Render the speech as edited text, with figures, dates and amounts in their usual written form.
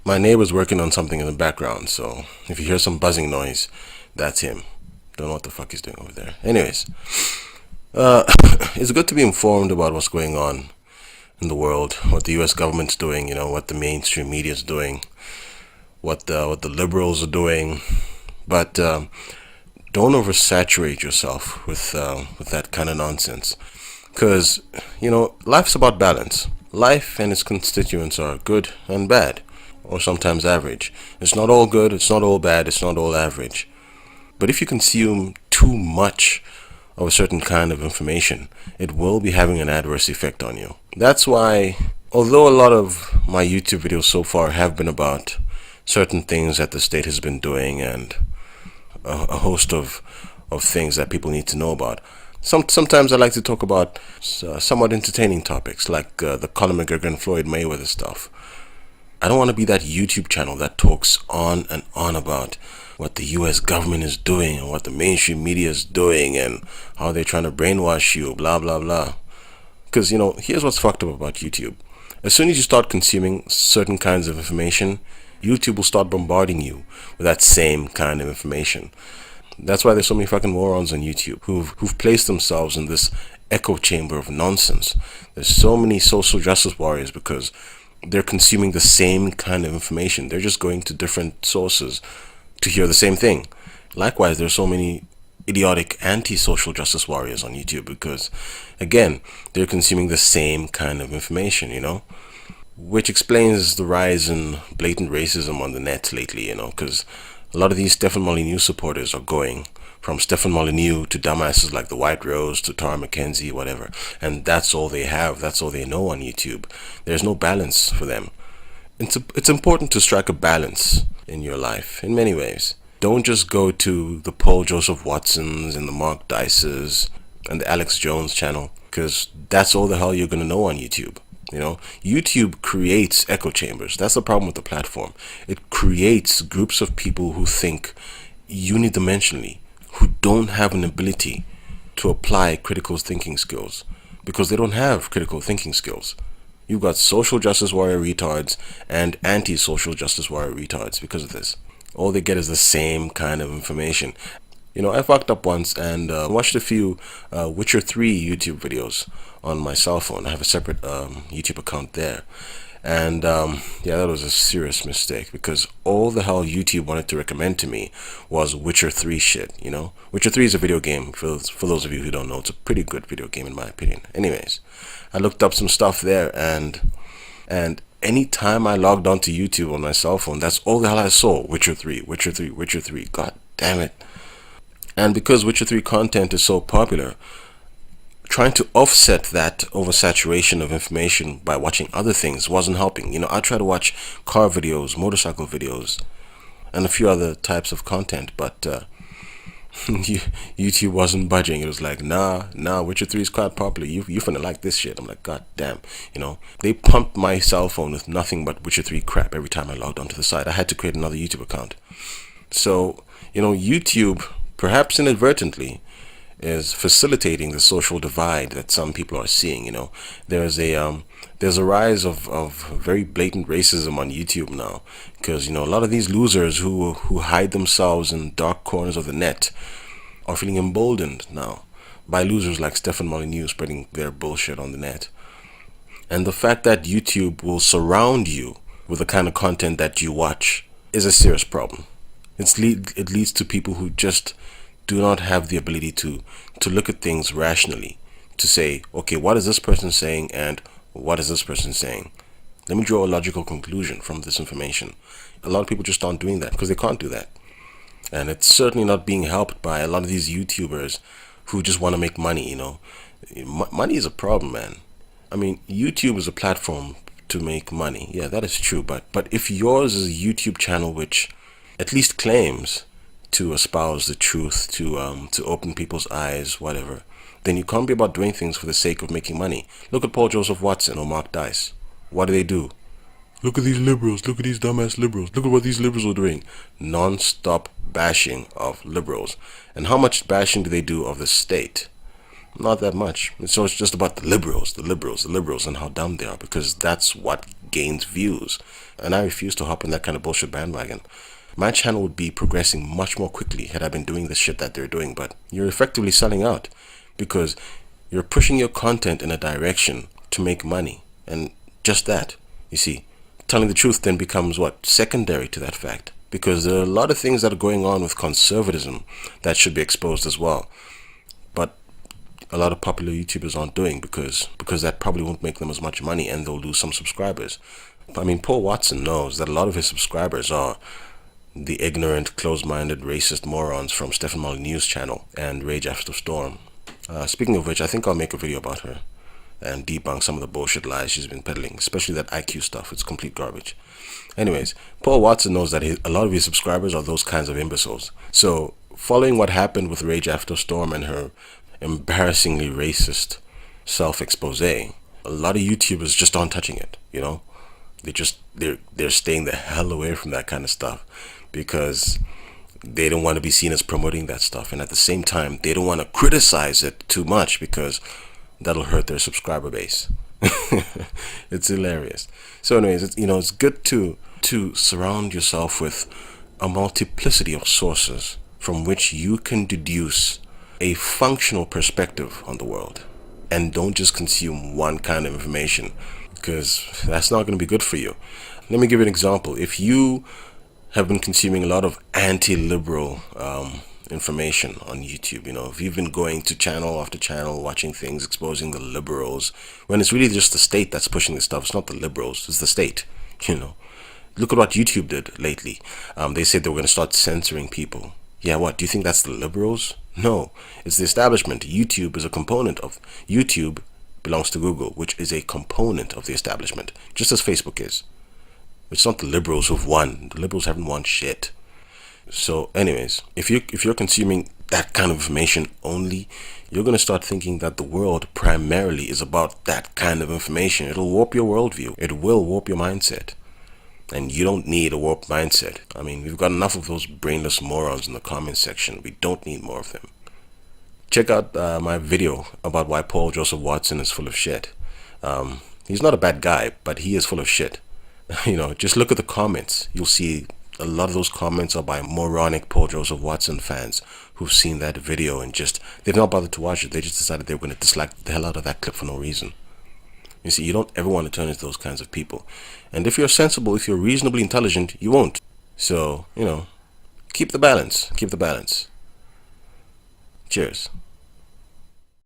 My neighbor's working on something in the background, so if you hear some buzzing noise, that's him. Don't know what the fuck he's doing over there. Anyways, it's good to be informed about what's going on in the world, what the U.S. government's doing, what the mainstream media is doing, what the liberals are doing, but don't oversaturate yourself with that kind of nonsense, because life's about balance. Life and its constituents are good and bad, or sometimes average. It's not all good, it's not all bad, it's not all average. But if you consume too much of a certain kind of information, it will be having an adverse effect on you. That's why, although a lot of my YouTube videos so far have been about certain things that the state has been doing and a host of things that people need to know about, sometimes I like to talk about somewhat entertaining topics like the Conor McGregor and Floyd Mayweather stuff. I don't want to be that YouTube channel that talks on and on about what the US government is doing and what the mainstream media is doing and how they're trying to brainwash you, blah, blah, blah. Because, here's what's fucked up about YouTube. As soon as you start consuming certain kinds of information, YouTube will start bombarding you with that same kind of information. That's why there's so many fucking morons on YouTube who've placed themselves in this echo chamber of nonsense. There's so many social justice warriors because they're consuming the same kind of information. They're just going to different sources to hear the same thing. Likewise, there's so many idiotic anti-social justice warriors on YouTube because, again, they're consuming the same kind of information, which explains the rise in blatant racism on the net lately, because a lot of these Stefan Molyneux supporters are going from Stefan Molyneux to dumbasses like the White Rose to Tara McKenzie, whatever. And that's all they have. That's all they know on YouTube. There's no balance for them. It's important to strike a balance in your life in many ways. Don't just go to the Paul Joseph Watsons and the Mark Dices and the Alex Jones channel, because that's all the hell you're going to know on YouTube. YouTube creates echo chambers. That's the problem with the platform. It creates groups of people who think unidimensionally, who don't have an ability to apply critical thinking skills because they don't have critical thinking skills. You've got social justice warrior retards and anti-social justice warrior retards because of this. All they get is the same kind of information. I fucked up once and watched a few Witcher 3 YouTube videos on my cell phone. I have a separate YouTube account there. And that was a serious mistake because all the hell YouTube wanted to recommend to me was Witcher 3 shit, Witcher 3 is a video game, for those of you who don't know. It's a pretty good video game in my opinion. Anyways, I looked up some stuff there and anytime I logged onto YouTube on my cell phone, that's all the hell I saw. Witcher 3, Witcher 3, Witcher 3. God damn it. And because Witcher 3 content is so popular, trying to offset that oversaturation of information by watching other things wasn't helping. I try to watch car videos, motorcycle videos, and a few other types of content, but YouTube wasn't budging. It was like, nah, Witcher 3 is quite popular. You finna like this shit. I'm like, god damn. They pumped my cell phone with nothing but Witcher 3 crap every time I logged onto the site. I had to create another YouTube account. So, YouTube, perhaps inadvertently, is facilitating the social divide that some people are seeing. There's a rise of very blatant racism on YouTube now because a lot of these losers who hide themselves in dark corners of the net are feeling emboldened now by losers like Stefan Molyneux spreading their bullshit on the net. And the fact that YouTube will surround you with the kind of content that you watch is a serious problem. It leads to people who just do not have the ability to look at things rationally, to say, okay, what is this person saying and what is this person saying? Let me draw a logical conclusion from this information. A lot of people just aren't doing that because they can't do that. And it's certainly not being helped by a lot of these YouTubers who just want to make money, Money is a problem, man. I mean, YouTube is a platform to make money. Yeah, that is true. But if yours is a YouTube channel which at least claims to espouse the truth, to open people's eyes, whatever, then you can't be about doing things for the sake of making money. Look at Paul Joseph Watson or Mark Dice. What do? Look at these liberals. Look at these dumbass liberals. Look at what these liberals are doing. Non-stop bashing of liberals. And how much bashing do they do of the state? Not that much. So it's just about the liberals, and how dumb they are, because that's what gains views. And I refuse to hop on that kind of bullshit bandwagon. My channel would be progressing much more quickly had I been doing the shit that they're doing, but you're effectively selling out because you're pushing your content in a direction to make money. And just that, you see, telling the truth then becomes what? Secondary to that fact. Because there are a lot of things that are going on with conservatism that should be exposed as well. But a lot of popular YouTubers aren't doing because that probably won't make them as much money and they'll lose some subscribers. I mean, Paul Watson knows that a lot of his subscribers are the ignorant, closed-minded, racist morons from Stephen Molyneux's channel and Rage After Storm. Speaking of which, I think I'll make a video about her and debunk some of the bullshit lies she's been peddling, especially that IQ stuff. It's complete garbage. Anyways, Paul Watson knows that a lot of his subscribers are those kinds of imbeciles. So, following what happened with Rage After Storm and her embarrassingly racist self-expose, a lot of YouTubers just aren't touching it, you know? They're staying the hell away from that kind of stuff because they don't want to be seen as promoting that stuff, and at the same time they don't want to criticize it too much because that'll hurt their subscriber base. It's hilarious. So anyways, it's good to surround yourself with a multiplicity of sources from which you can deduce a functional perspective on the world, and don't just consume one kind of information because that's not going to be good for you. Let me give you an example. If you have been consuming a lot of anti-liberal information on YouTube, if you've been going to channel after channel watching things exposing the liberals, when it's really just the state that's pushing this stuff. It's not the liberals, it's the state. Look at what YouTube did lately. They said they were going to start censoring people. Yeah, what? Do you think that's the liberals? No, it's the establishment. YouTube is a component of YouTube belongs to Google, which is a component of the establishment, just as Facebook is. It's not the liberals who've won. The liberals haven't won shit. So anyways, if you're consuming that kind of information only, you're going to start thinking that the world primarily is about that kind of information. It'll warp your worldview. It will warp your mindset. And you don't need a warped mindset. I mean, we've got enough of those brainless morons in the comments section. We don't need more of them. Check out my video about why Paul Joseph Watson is full of shit. He's not a bad guy, but he is full of shit. Just look at the comments. You'll see a lot of those comments are by moronic Paul Joseph Watson fans who've seen that video and they've not bothered to watch it. They just decided they were going to dislike the hell out of that clip for no reason. You see, you don't ever want to turn into those kinds of people. And if you're sensible, if you're reasonably intelligent, you won't. So, keep the balance. Keep the balance. Cheers.